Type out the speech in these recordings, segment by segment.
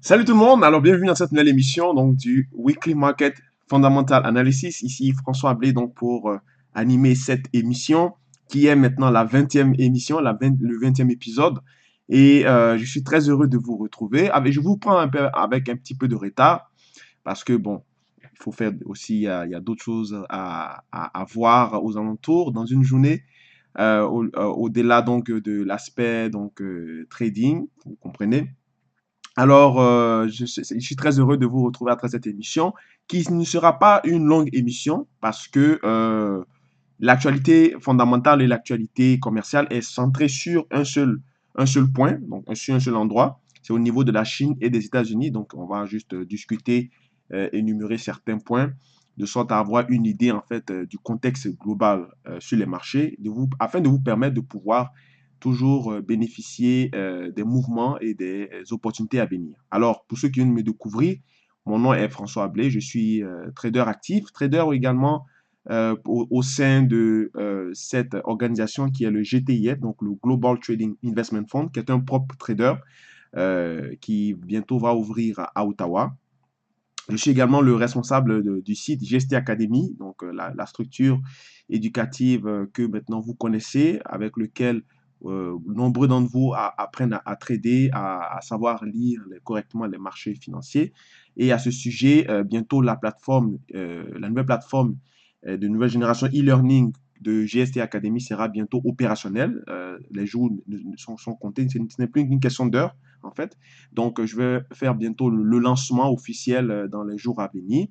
Salut tout le monde, alors bienvenue dans cette nouvelle émission donc du Weekly Market Fundamental Analysis. Ici François Ablé donc pour animer cette émission qui est maintenant la 20e émission, le 20e épisode. Et je suis très heureux de vous retrouver. Je vous prends un peu avec un petit peu de retard parce que bon, il faut faire aussi, il y a d'autres choses à voir aux alentours dans une journée. Au-delà donc de l'aspect donc trading, vous comprenez. Alors, je suis très heureux de vous retrouver après cette émission, qui ne sera pas une longue émission parce que l'actualité fondamentale et l'actualité commerciale est centrée sur un seul point, donc sur un seul endroit. C'est au niveau de la Chine et des États-Unis. Donc, on va juste discuter, énumérer certains points, de sorte à avoir une idée en fait du contexte global sur les marchés, afin de vous permettre de pouvoir toujours bénéficier des mouvements et des opportunités à venir. Alors, pour ceux qui viennent me découvrir, mon nom est François Ablé, je suis trader actif, trader également au sein de cette organisation qui est le GTIF, donc le Global Trading Investment Fund, qui est un propre trader qui bientôt va ouvrir à Ottawa. Je suis également le responsable du site GST Academy, donc la structure éducative que maintenant vous connaissez, avec lequel nombreux d'entre vous apprennent à trader, à savoir lire correctement les marchés financiers. Et à ce sujet, bientôt la nouvelle plateforme de nouvelle génération e-learning de GST Academy sera bientôt opérationnelle. Les jours sont comptés, ce n'est plus une question d'heure en fait. Donc, je vais faire bientôt le lancement officiel dans les jours à venir.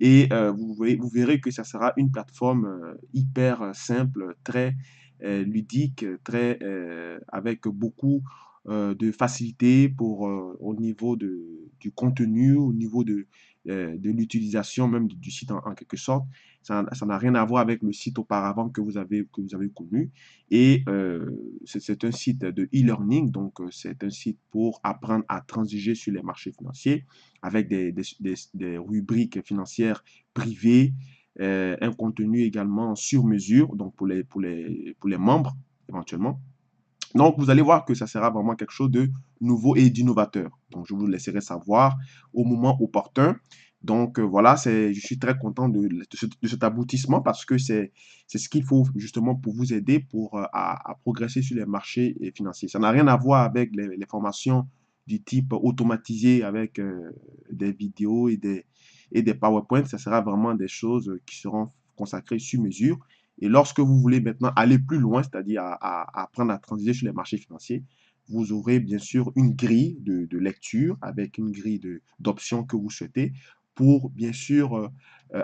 Et vous verrez que ça sera une plateforme hyper simple, très ludique, avec beaucoup de facilité au niveau du contenu, au niveau de l'utilisation même du site en quelque sorte. Ça n'a rien à voir avec le site auparavant que vous avez connu. Et c'est un site de e-learning, donc c'est un site pour apprendre à transiger sur les marchés financiers avec des rubriques financières privées, un contenu également sur mesure, donc pour les membres éventuellement. Donc, vous allez voir que ça sera vraiment quelque chose de nouveau et d'innovateur. Donc, je vous laisserai savoir au moment opportun. Donc, voilà, je suis très content de cet aboutissement parce que c'est ce qu'il faut justement pour vous aider à progresser sur les marchés financiers. Ça n'a rien à voir avec les formations du type automatisé avec des vidéos et des PowerPoint. Ça sera vraiment des choses qui seront consacrées sur mesure. Et lorsque vous voulez maintenant aller plus loin, c'est-à-dire à apprendre à transiger sur les marchés financiers, vous aurez bien sûr une grille de lecture avec une grille d'options que vous souhaitez pour bien sûr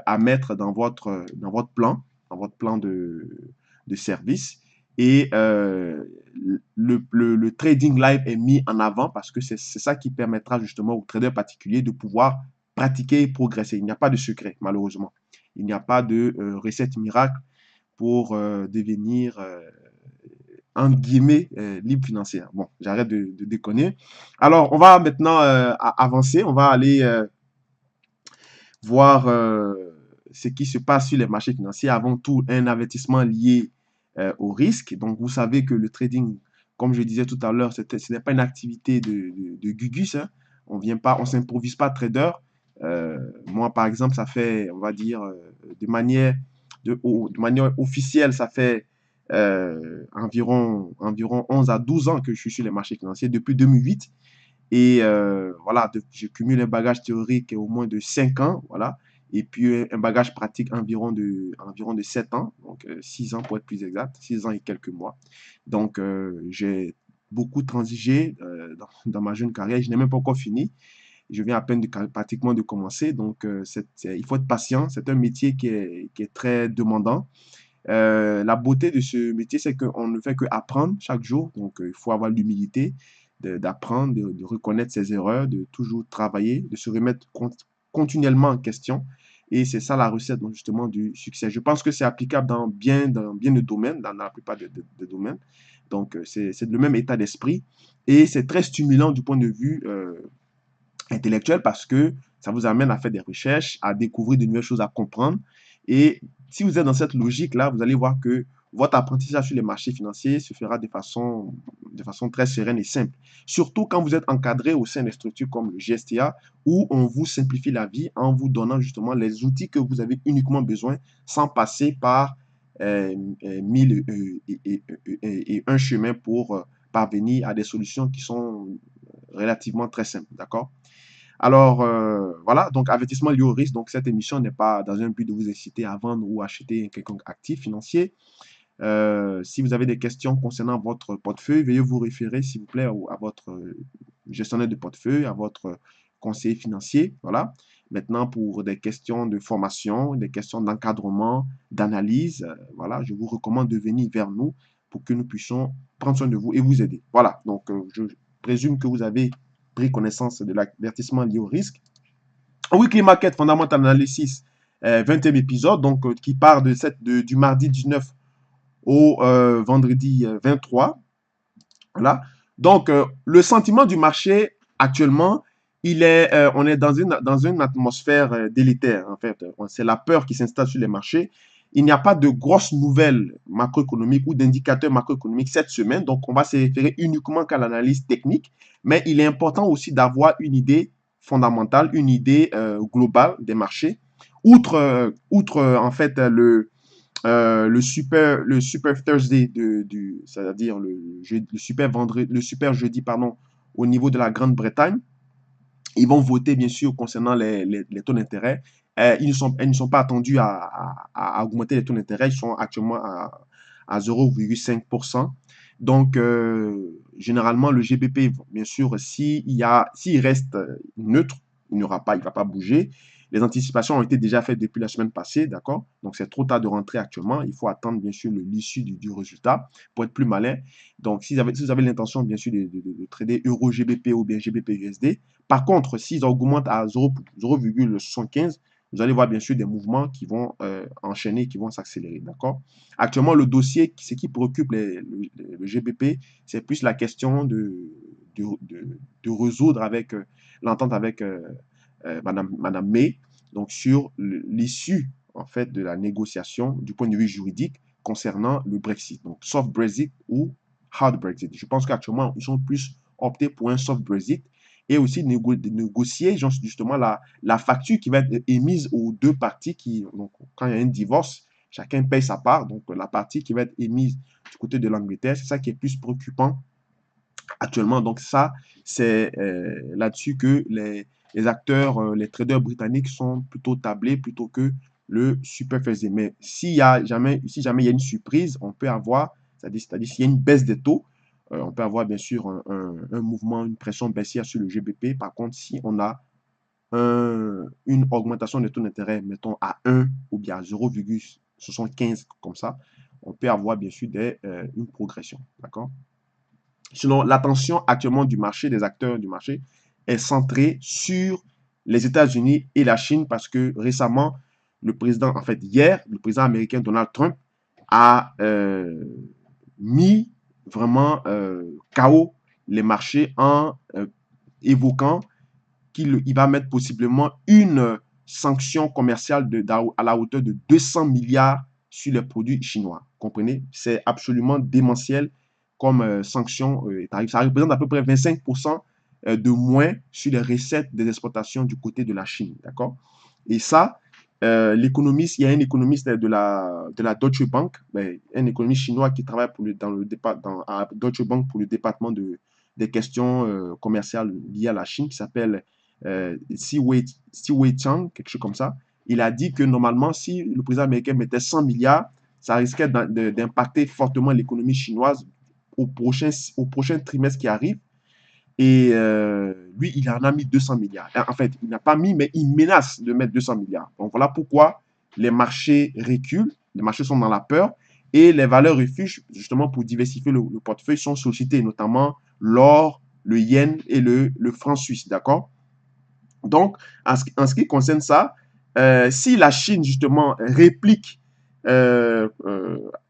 à mettre dans votre plan de service. Et le trading live est mis en avant parce que c'est ça qui permettra justement aux traders particuliers de pouvoir pratiquer et progresser. Il n'y a pas de secret, malheureusement. Il n'y a pas de recette miracle pour devenir, entre guillemets, libre financière. Bon, j'arrête de déconner. Alors, on va maintenant avancer. On va aller voir ce qui se passe sur les marchés financiers. Avant tout, un avertissement lié au risque. Donc, vous savez que le trading, comme je disais tout à l'heure, ce n'est pas une activité de gugus. Hein. On s'improvise pas trader. Moi, par exemple, ça fait, on va dire, de manière officielle, ça fait environ 11 à 12 ans que je suis sur les marchés financiers, depuis 2008. Et voilà, je cumule un bagage théorique au moins de 5 ans, voilà, et puis un bagage pratique environ de 7 ans, donc 6 ans pour être plus exact, 6 ans et quelques mois. Donc, j'ai beaucoup transigé dans ma jeune carrière, je n'ai même pas encore fini. Je viens à peine pratiquement de commencer, donc il faut être patient. C'est un métier qui est très demandant. La beauté de ce métier, c'est qu'on ne fait que apprendre chaque jour. Donc, il faut avoir l'humilité d'apprendre, de reconnaître ses erreurs, de toujours travailler, de se remettre continuellement en question. Et c'est ça la recette, donc, justement, du succès. Je pense que c'est applicable dans bien de domaines, dans la plupart des domaines. Donc, c'est le même état d'esprit. Et c'est très stimulant du point de vue intellectuel parce que ça vous amène à faire des recherches, à découvrir de nouvelles choses, à comprendre. Et si vous êtes dans cette logique-là, vous allez voir que votre apprentissage sur les marchés financiers se fera de façon très sereine et simple. Surtout quand vous êtes encadré au sein des structures comme le GSTA, où on vous simplifie la vie en vous donnant justement les outils que vous avez uniquement besoin sans passer par mille et un chemins pour parvenir à des solutions qui sont relativement très simples. D'accord? Alors, voilà, donc avertissement lié au risque. Donc, cette émission n'est pas dans un but de vous inciter à vendre ou acheter un quelconque actif financier. Si vous avez des questions concernant votre portefeuille, veuillez vous référer, s'il vous plaît, à votre gestionnaire de portefeuille, à votre conseiller financier. Voilà. Maintenant, pour des questions de formation, des questions d'encadrement, d'analyse, voilà, je vous recommande de venir vers nous pour que nous puissions prendre soin de vous et vous aider. Voilà. Donc, je présume que vous avez pris connaissance de l'avertissement lié au risque. Weekly Market Fundamental Analysis, 20e épisode, donc qui part du mardi 19 au vendredi 23. Voilà. Donc, le sentiment du marché actuellement, on est dans une atmosphère délétère, en fait. C'est la peur qui s'installe sur les marchés. Il n'y a pas de grosses nouvelles macroéconomiques ou d'indicateurs macroéconomiques cette semaine, donc on va se référer uniquement qu'à l'analyse technique, mais il est important aussi d'avoir une idée fondamentale, une idée globale des marchés. Outre en fait, le super Thursday c'est-à-dire le super jeudi, pardon, au niveau de la Grande-Bretagne. Ils vont voter, bien sûr, concernant les taux d'intérêt. Ils ne sont pas attendus à augmenter les taux d'intérêt. Ils sont actuellement à 0,5%. Donc, généralement, le GBP, bien sûr, s'il reste neutre, il ne va pas bouger. Les anticipations ont été déjà faites depuis la semaine passée, d'accord? Donc, c'est trop tard de rentrer actuellement. Il faut attendre, bien sûr, l'issue du résultat pour être plus malin. Donc, si vous avez l'intention, bien sûr, de trader euro-GBP ou bien GBP-USD, par contre, s'ils augmentent à 0,75, vous allez voir, bien sûr, des mouvements qui vont enchaîner, qui vont s'accélérer, d'accord? Actuellement, le dossier, ce qui préoccupe le GBP, c'est plus la question de résoudre avec l'entente avec Madame May, donc sur l'issue en fait de la négociation du point de vue juridique concernant le Brexit, donc soft Brexit ou hard Brexit. Je pense qu'actuellement ils sont plus optés pour un soft Brexit et aussi de négocier justement la facture qui va être émise aux deux parties donc quand il y a un divorce, chacun paye sa part, donc la partie qui va être émise du côté de l'Angleterre, c'est ça qui est plus préoccupant actuellement. Donc ça, c'est là-dessus que les acteurs, les traders britanniques sont plutôt tablés plutôt que le super faisé. Mais si jamais il y a une surprise, on peut avoir, c'est-à-dire s'il y a une baisse des taux, on peut avoir bien sûr un mouvement, une pression baissière sur le GBP. Par contre, si on a une augmentation des taux d'intérêt, mettons à 1 ou bien à 0,75 comme ça, on peut avoir bien sûr une progression. D'accord? Sinon, l'attention actuellement du marché, des acteurs du marché, est centrée sur les États-Unis et la Chine parce que récemment, hier, le président américain Donald Trump a mis vraiment KO les marchés en évoquant qu'il va mettre possiblement une sanction commerciale à la hauteur de 200 milliards sur les produits chinois. Comprenez? C'est absolument démentiel comme sanction tarif. Ça représente à peu près 25% de moins sur les recettes des exportations du côté de la Chine. D'accord? Et ça, l'économiste, il y a un économiste de la Deutsche Bank, un économiste chinois qui travaille à Deutsche Bank pour le département des questions commerciales liées à la Chine, qui s'appelle Wei Chang, quelque chose comme ça. Il a dit que normalement, si le président américain mettait 100 milliards, ça risquait d'impacter fortement l'économie chinoise au prochain trimestre qui arrive. Et lui, il en a mis 200 milliards. En fait, il n'a pas mis, mais il menace de mettre 200 milliards. Donc voilà pourquoi les marchés reculent, les marchés sont dans la peur, et les valeurs refuges, justement pour diversifier le portefeuille, sont sollicitées, notamment l'or, le yen et le franc suisse. D'accord? Donc, en ce qui concerne ça, si la Chine, justement, réplique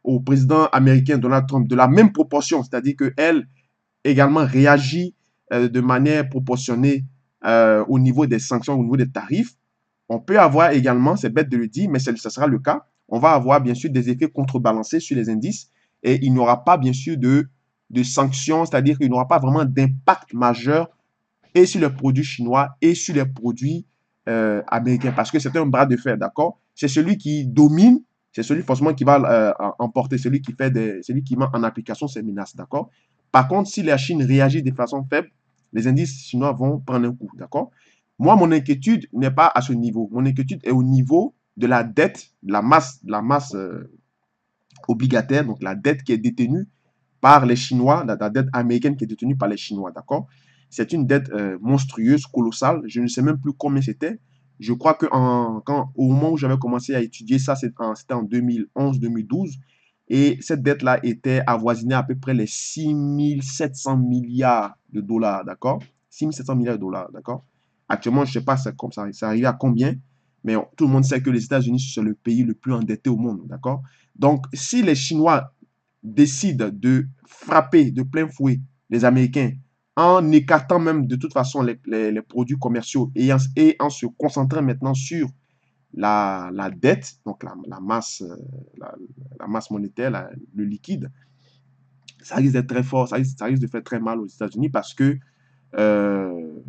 au président américain Donald Trump de la même proportion, c'est-à-dire qu'elle également réagit de manière proportionnée au niveau des sanctions, au niveau des tarifs, on peut avoir également, c'est bête de le dire, mais ça sera le cas, on va avoir bien sûr des effets contrebalancés sur les indices et il n'y aura pas bien sûr de sanctions, c'est-à-dire qu'il n'y aura pas vraiment d'impact majeur et sur les produits chinois et sur les produits américains parce que c'est un bras de fer, d'accord? C'est celui qui domine, c'est celui forcément qui va emporter, celui qui met en application ces menaces, d'accord? Par contre, si la Chine réagit de façon faible, les indices chinois vont prendre un coup, d'accord? Moi, mon inquiétude n'est pas à ce niveau. Mon inquiétude est au niveau de la dette, de la masse obligataire, donc la dette qui est détenue par les Chinois, la dette américaine qui est détenue par les Chinois, d'accord? C'est une dette monstrueuse, colossale. Je ne sais même plus combien c'était. Je crois que au moment où j'avais commencé à étudier ça, c'était en 2011-2012. Et cette dette-là était avoisinée à peu près les 6700 milliards de dollars, d'accord? 6700 milliards de dollars, d'accord? Actuellement, je ne sais pas comme ça arrive à combien, mais tout le monde sait que les États-Unis, c'est le pays le plus endetté au monde, d'accord? Donc, si les Chinois décident de frapper de plein fouet les Américains en écartant même de toute façon les produits commerciaux et en se concentrant maintenant sur la dette, donc la masse monétaire, le liquide, ça risque d'être très fort, ça risque de faire très mal aux États-Unis parce que euh,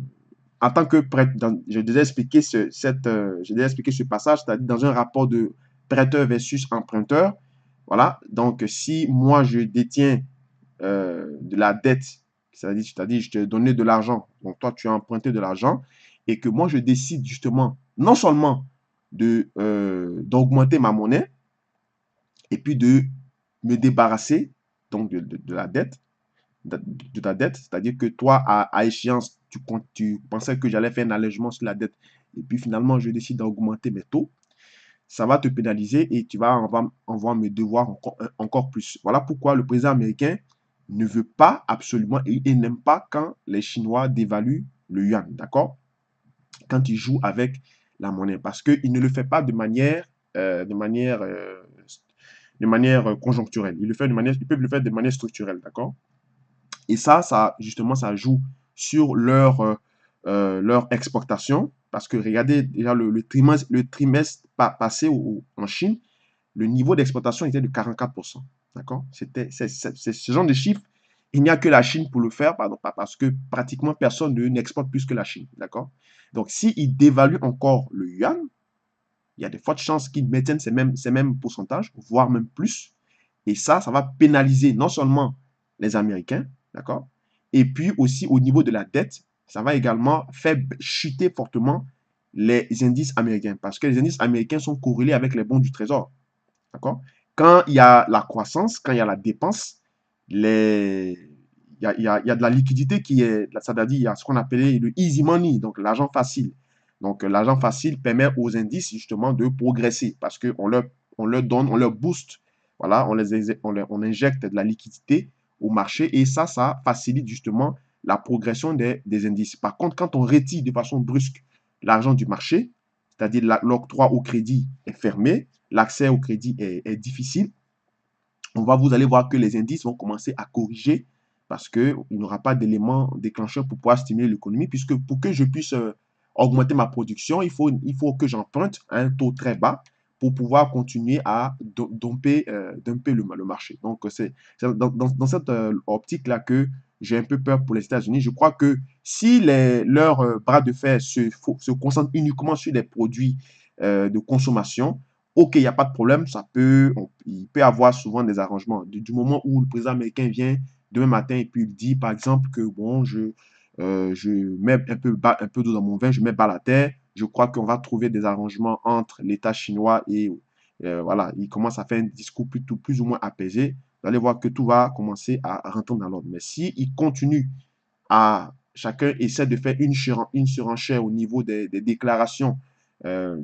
en tant que prêtre, j'ai déjà expliqué ce passage, c'est-à-dire dans un rapport de prêteur versus emprunteur. Voilà, donc si moi je détiens de la dette, c'est-à-dire je t'ai donné de l'argent, donc toi tu as emprunté de l'argent, et que moi je décide justement non seulement d'augmenter ma monnaie, et puis de me débarrasser donc de la dette, de ta dette, c'est-à-dire que toi, à échéance, tu pensais que j'allais faire un allègement sur la dette, et puis finalement, je décide d'augmenter mes taux, ça va te pénaliser et on va me devoir encore plus. Voilà pourquoi le président américain ne veut pas absolument et n'aime pas quand les Chinois dévaluent le yuan, d'accord? Quand ils jouent avec la monnaie, parce qu'il ne le fait pas euh, de manière, euh, de manière conjoncturelle. Ils peuvent le faire de manière structurelle, d'accord? Et ça, justement, ça joue sur leur exportation. Parce que regardez déjà le trimestre passé en Chine, le niveau d'exportation était de 44%. D'accord? C'est ce genre de chiffres. Il n'y a que la Chine pour le faire, pardon, parce que pratiquement personne n'exporte plus que la Chine. D'accord? Donc, s'ils dévaluent encore le yuan, il y a de fortes chances qu'ils maintiennent ces mêmes pourcentages, voire même plus. Et ça va pénaliser non seulement les Américains, d'accord? Et puis aussi au niveau de la dette, ça va également faire chuter fortement les indices américains parce que les indices américains sont corrélés avec les bons du trésor, d'accord? Quand il y a la croissance, quand il y a la dépense, il y a de la liquidité qui est, c'est-à-dire il y a ce qu'on appelait le easy money, donc l'argent facile. Donc l'argent facile permet aux indices justement de progresser parce on leur donne, on leur booste, voilà, on injecte de la liquidité au marché et ça facilite justement la progression des indices. Par contre, quand on retire de façon brusque l'argent du marché, c'est-à-dire l'octroi au crédit est fermé, l'accès au crédit est difficile, vous allez voir que les indices vont commencer à corriger parce qu'il n'y aura pas d'éléments déclencheurs pour pouvoir stimuler l'économie, puisque pour que je puisse augmenter ma production, il faut que j'emprunte à un taux très bas pour pouvoir continuer à dumper le marché. Donc, c'est dans cette optique-là que j'ai un peu peur pour les États-Unis. Je crois que si leurs bras de fer se concentrent uniquement sur les produits de consommation, ok, il n'y a pas de problème, il peut y avoir souvent des arrangements. Du moment où le président américain vient demain matin et puis il dit, par exemple, que bon, je mets un peu d'eau dans mon vin, je mets bas la terre, je crois qu'on va trouver des arrangements entre l'État chinois et voilà, il commence à faire un discours plus ou moins apaisé. Vous allez voir que tout va commencer à rentrer dans l'ordre. Mais si il continue à chacun essaie de faire une surenchère au niveau des déclarations, euh,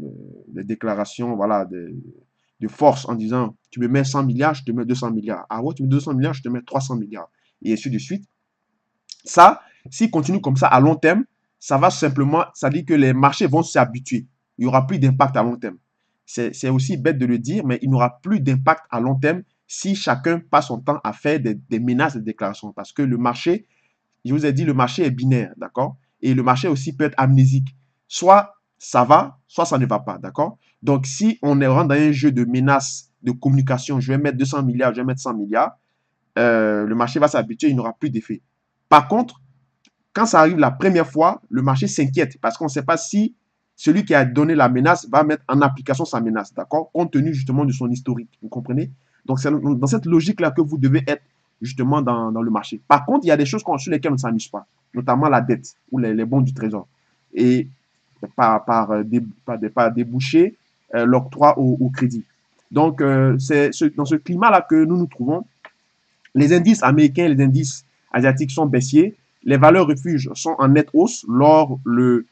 des déclarations voilà, de force en disant tu me mets 100 milliards, je te mets 200 milliards. Ah ouais, tu me mets 200 milliards, je te mets 300 milliards. Et ainsi de suite. Ça, s'il continue comme ça à long terme, ça dit que les marchés vont s'habituer. Il n'y aura plus d'impact à long terme. C'est aussi bête de le dire, mais il n'y aura plus d'impact à long terme si chacun passe son temps à faire des menaces de déclaration. Parce que le marché, je vous ai dit, le marché est binaire, d'accord? Et le marché aussi peut être amnésique. Soit ça va, soit ça ne va pas, d'accord? Donc, si on est rentre dans un jeu de menaces de communication, je vais mettre 200 milliards, je vais mettre 100 milliards, le marché va s'habituer, il n'aura plus d'effet. Par contre, quand ça arrive la première fois, le marché s'inquiète parce qu'on ne sait pas si celui qui a donné la menace va mettre en application sa menace, d'accord? Compte tenu justement de son historique, vous comprenez? Donc, c'est dans cette logique-là que vous devez être justement dans le marché. Par contre, il y a des choses sur lesquelles on ne s'amuse pas, notamment la dette ou les bons du trésor. Et par déboucher l'octroi au crédit. Donc, c'est dans ce climat-là que nous nous trouvons. Les indices américains et les indices asiatiques sont baissiers. Les valeurs refuges sont en nette hausse. Lors le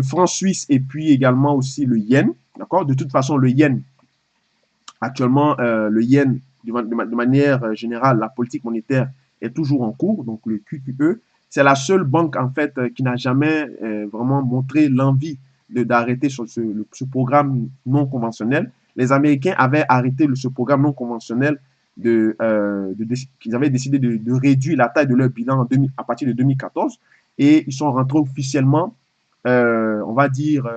franc suisse et puis également aussi le yen. D'accord. De toute façon, le yen, actuellement, le yen, de manière générale, la politique monétaire est toujours en cours. Donc, le QQE, c'est la seule banque, en fait, qui n'a jamais vraiment montré l'envie d'arrêter ce programme non conventionnel. Les Américains avaient arrêté ce programme non conventionnel qu'ils avaient décidé de réduire la taille de leur bilan à partir de 2014 et ils sont rentrés officiellement, on va dire,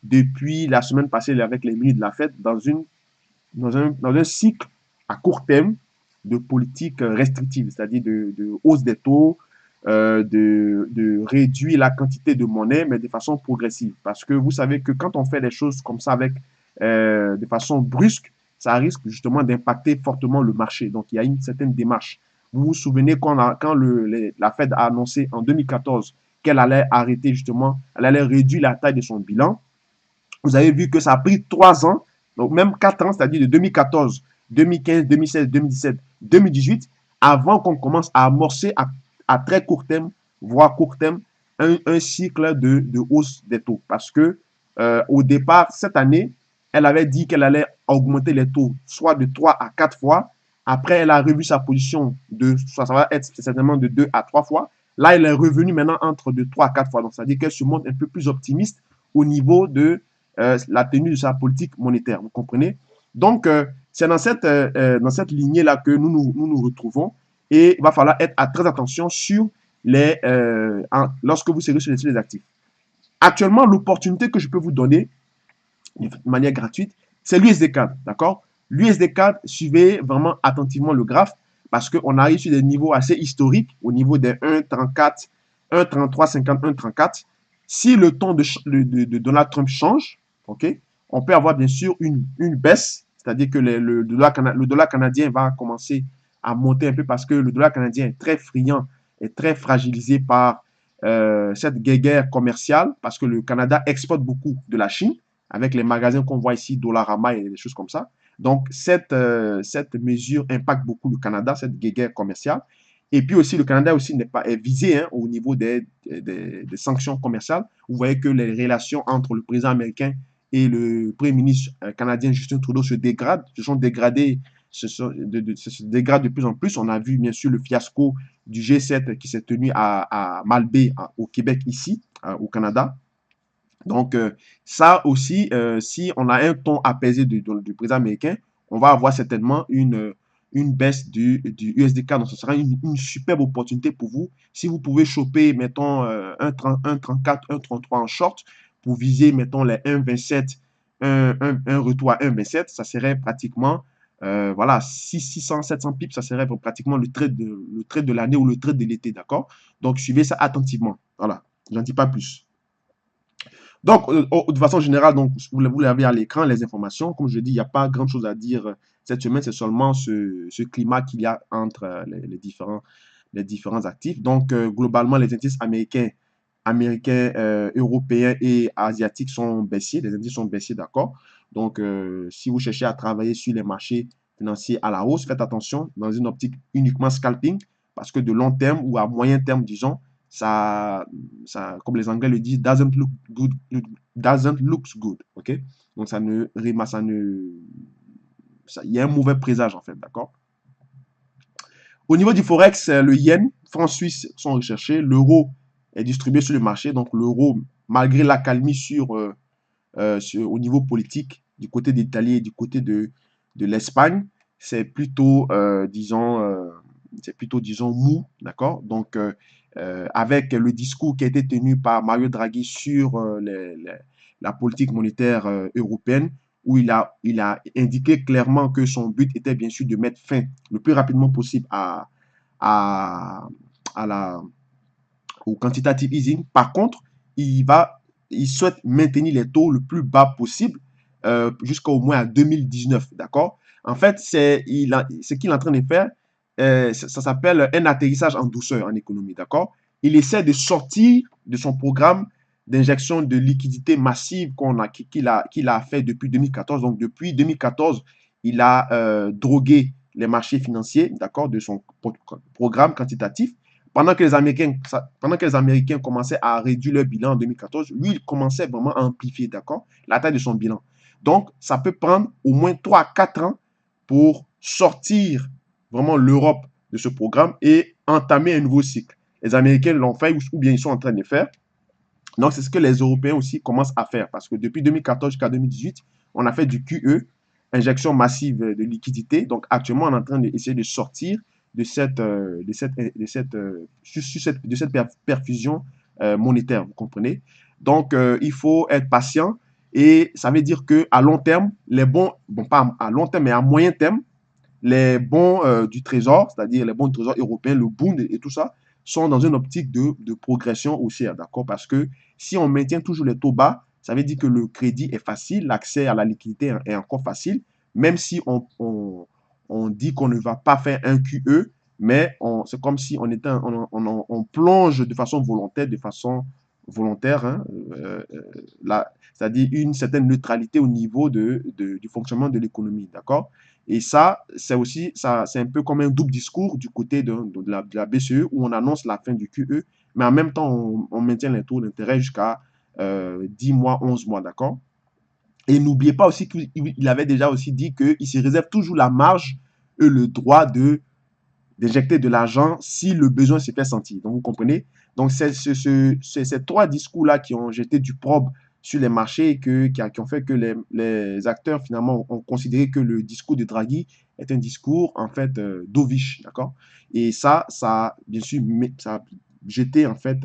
depuis la semaine passée avec les ministres de la Fed dans un cycle à court terme de politique restrictive, c'est-à-dire de hausse des taux, de réduire la quantité de monnaie, mais de façon progressive. Parce que vous savez que quand on fait des choses comme ça de façon brusque, ça risque justement d'impacter fortement le marché. Donc, il y a une certaine démarche. Vous vous souvenez quand la Fed a annoncé en 2014 qu'elle allait arrêter justement, elle allait réduire la taille de son bilan. Vous avez vu que ça a pris 3 ans, donc même 4 ans, c'est-à-dire de 2014, 2015, 2016, 2017, 2018, avant qu'on commence à amorcer à très court terme, voire court terme, un cycle de hausse des taux. Parce que au départ, cette année, elle avait dit qu'elle allait augmenter les taux, soit de 3 à 4 fois. Après, elle a revu sa position ça va être certainement de 2 à 3 fois. Là, elle est revenue maintenant entre de 3 à 4 fois. Donc, ça veut dire qu'elle se montre un peu plus optimiste au niveau de la tenue de sa politique monétaire. Vous comprenez? Donc, c'est dans cette lignée-là que nous retrouvons et il va falloir être à très attention sur lorsque vous serez sur les actifs. Actuellement, l'opportunité que je peux vous donner de manière gratuite, c'est l'USD4, d'accord? L'USD4, suivez vraiment attentivement le graphe parce qu'on arrive sur des niveaux assez historiques au niveau des 1,34, 1,33, 50, 1,34. Si le ton de Donald Trump change, ok, on peut avoir bien sûr une baisse, c'est-à-dire que le dollar canadien va commencer à monter un peu parce que le dollar canadien est très friand et très fragilisé par cette guerre commerciale parce que le Canada exporte beaucoup de la Chine avec les magasins qu'on voit ici, Dollarama et des choses comme ça. Donc, cette mesure impacte beaucoup le Canada, cette guerre commerciale. Et puis aussi, le Canada aussi n'est pas est visé au niveau des sanctions commerciales. Vous voyez que les relations entre le président américain et le premier ministre canadien Justin Trudeau se dégradent, se dégradent de plus en plus. On a vu bien sûr le fiasco du G7 qui s'est tenu à Malbaie, au Québec, ici, au Canada. Donc, ça aussi, si on a un ton apaisé du président américain, on va avoir certainement une baisse du USDK. Donc, ce sera une superbe opportunité pour vous. Si vous pouvez choper, mettons, 1,34, 1,33 en short pour viser, mettons, les 1,27, un retour à 1,27, ça serait pratiquement, voilà, 600, 700 pips, ça serait pratiquement le trade de l'année ou le trade de l'été, d'accord? Donc, suivez ça attentivement. Voilà, j'en dis pas plus. Donc, de façon générale, donc, vous l'avez à l'écran, les informations. Comme je dis, il n'y a pas grand-chose à dire cette semaine. C'est seulement ce climat qu'il y a entre les différents actifs. Donc, globalement, les indices américains, européens et asiatiques sont baissiers. Les indices sont baissiers, d'accord. Donc, si vous cherchez à travailler sur les marchés financiers à la hausse, faites attention dans une optique uniquement scalping parce que de long terme ou à moyen terme, disons, comme les Anglais le disent, doesn't look good, ok? Donc il y a un mauvais présage en fait, d'accord? Au niveau du forex, le yen, franc suisse sont recherchés, l'euro est distribué sur le marché, donc l'euro, malgré l'accalmie au niveau politique, du côté d'Italie et du côté de l'Espagne, c'est plutôt, disons, mou, d'accord? Donc, avec le discours qui a été tenu par Mario Draghi sur la politique monétaire européenne, où il a indiqué clairement que son but était bien sûr de mettre fin le plus rapidement possible à, à la, au quantitative easing. Par contre, il souhaite maintenir les taux le plus bas possible jusqu'au moins à 2019, d'accord? En fait, ce qu'il est en train de faire, ça s'appelle un atterrissage en douceur en économie, d'accord? Il essaie de sortir de son programme d'injection de liquidité massive qu'il a fait depuis 2014. Donc, depuis 2014, il a drogué les marchés financiers, d'accord, de son programme quantitatif. Pendant que les Américains commençaient à réduire leur bilan en 2014, lui, il commençait vraiment à amplifier, d'accord, la taille de son bilan. Donc, ça peut prendre au moins 3 à 4 ans pour sortir vraiment l'Europe de ce programme et entamer un nouveau cycle. Les Américains l'ont fait ou bien ils sont en train de le faire. Donc, c'est ce que les Européens aussi commencent à faire parce que depuis 2014 jusqu'à 2018, on a fait du QE, injection massive de liquidité. Donc, actuellement, on est en train d'essayer de sortir de cette perfusion monétaire, vous comprenez? Donc, il faut être patient et ça veut dire qu'à long terme, les bons, bon, pas à long terme, mais à moyen terme, les bons du trésor, c'est-à-dire les bons du trésor européens, le Bund et tout ça, sont dans une optique de progression haussière, d'accord? Parce que si on maintient toujours les taux bas, ça veut dire que le crédit est facile, l'accès à la liquidité est encore facile, même si on dit qu'on ne va pas faire un QE, mais c'est comme si on plonge de façon volontaire, hein, c'est-à-dire une certaine neutralité au niveau du fonctionnement de l'économie, d'accord? Et ça, c'est un peu comme un double discours du côté de la BCE où on annonce la fin du QE, mais en même temps, on maintient les taux d'intérêt jusqu'à 10 mois, 11 mois, d'accord? Et n'oubliez pas aussi qu'il avait déjà aussi dit qu'il se réserve toujours la marge et le droit d'injecter de l'argent si le besoin se fait sentir. Donc, vous comprenez? Donc, c'est ces trois discours-là qui ont jeté du probe sur les marchés et qui ont fait que les acteurs, finalement, ont considéré que le discours de Draghi est un discours, en fait, dovish, d'accord? Et ça, bien sûr, ça a jeté, en fait,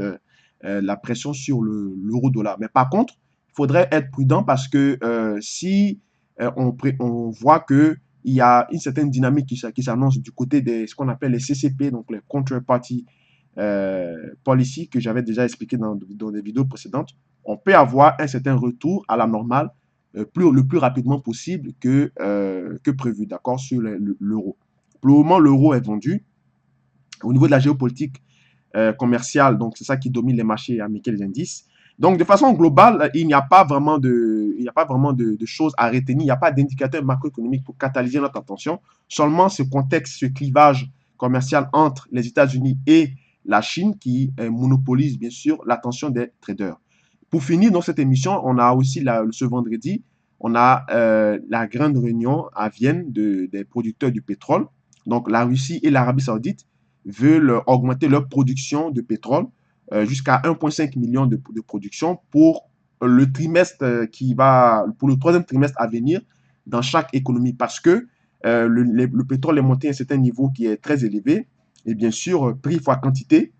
la pression sur l'euro-dollar. Mais par contre, il faudrait être prudent parce que si on voit que il y a une certaine dynamique qui s'annonce du côté de ce qu'on appelle les CCP, donc les Counterparty Policy, que j'avais déjà expliqué dans des vidéos précédentes. On peut avoir un certain retour à la normale le plus rapidement possible que prévu, d'accord, sur l'euro. Pour le moment, l'euro est vendu. Au niveau de la géopolitique commerciale, donc c'est ça qui domine les marchés américains, les indices. Donc, de façon globale, il n'y a pas vraiment de choses à retenir. Il n'y a pas d'indicateur macroéconomique pour catalyser notre attention. Seulement ce contexte, ce clivage commercial entre les États-Unis et la Chine qui monopolise bien sûr l'attention des traders. Pour finir, dans cette émission, on a aussi ce vendredi, on a la grande réunion à Vienne des producteurs du pétrole. Donc, la Russie et l'Arabie Saoudite veulent augmenter leur production de pétrole jusqu'à 1,5 million de production pour le trimestre pour le troisième trimestre à venir dans chaque économie parce que le pétrole est monté à un certain niveau qui est très élevé et bien sûr, prix fois quantité.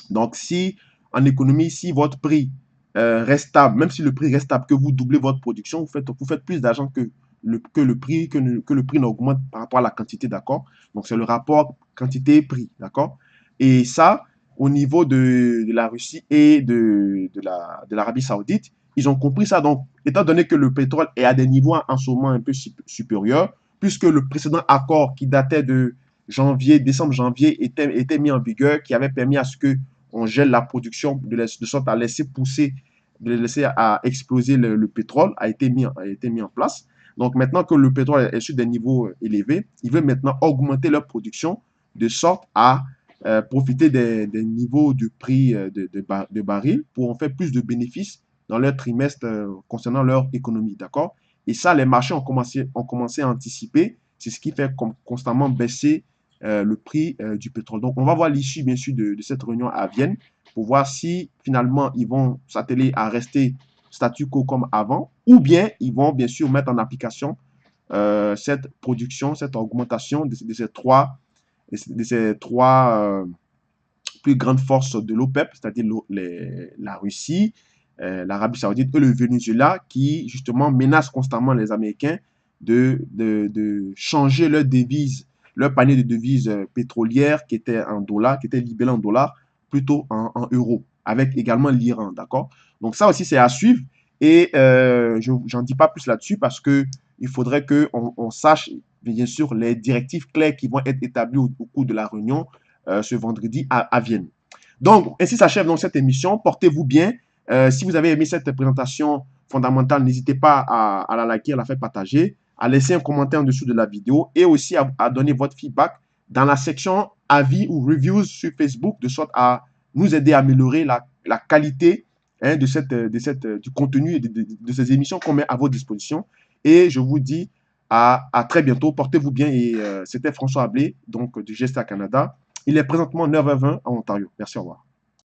Donc, si en économie, si votre prix reste stable, même si le prix reste stable, que vous doublez votre production, vous faites plus d'argent que le prix n'augmente par rapport à la quantité, d'accord? Donc, c'est le rapport quantité-prix, d'accord? Et ça, au niveau de la Russie et de l'Arabie Saoudite, ils ont compris ça. Donc, étant donné que le pétrole est à des niveaux en ce moment un peu supérieurs, puisque le précédent accord qui datait de décembre-janvier était mis en vigueur, qui avait permis à ce que on gèle la production de sorte à laisser pousser, de laisser à exploser le pétrole, a été mis en place. Donc maintenant que le pétrole est sur des niveaux élevés, ils veulent maintenant augmenter leur production de sorte à profiter des niveaux du prix de baril pour en faire plus de bénéfices dans leur trimestre concernant leur économie, d'accord? Et ça, les marchés ont commencé à anticiper. C'est ce qui fait constamment baisser le prix du pétrole. Donc, on va voir l'issue, bien sûr, de cette réunion à Vienne pour voir si finalement ils vont s'atteler à rester statu quo comme avant ou bien ils vont bien sûr mettre en application cette production, cette augmentation de ces trois plus grandes forces de l'OPEP, c'est-à-dire la Russie, l'Arabie Saoudite et le Venezuela, qui justement menacent constamment les Américains de changer leur devise, leur panier de devises pétrolières qui était en dollars, qui était libellé en dollars, plutôt en euros, avec également l'Iran, d'accord? Donc ça aussi, c'est à suivre. Et je n'en dis pas plus là-dessus parce que il faudrait qu'on sache, bien sûr, les directives claires qui vont être établies au cours de la réunion ce vendredi à Vienne. Donc, ainsi s'achève donc cette émission. Portez-vous bien. Si vous avez aimé cette présentation fondamentale, n'hésitez pas à la liker, à la faire partager, à laisser un commentaire en dessous de la vidéo et aussi à donner votre feedback dans la section avis ou reviews sur Facebook, de sorte à nous aider à améliorer la qualité hein, du contenu et de ces émissions qu'on met à votre disposition. Et je vous dis à très bientôt. Portez-vous bien. Et c'était François Ablé, donc du Gesta Canada. Il est présentement 9h20 en Ontario. Merci, au revoir.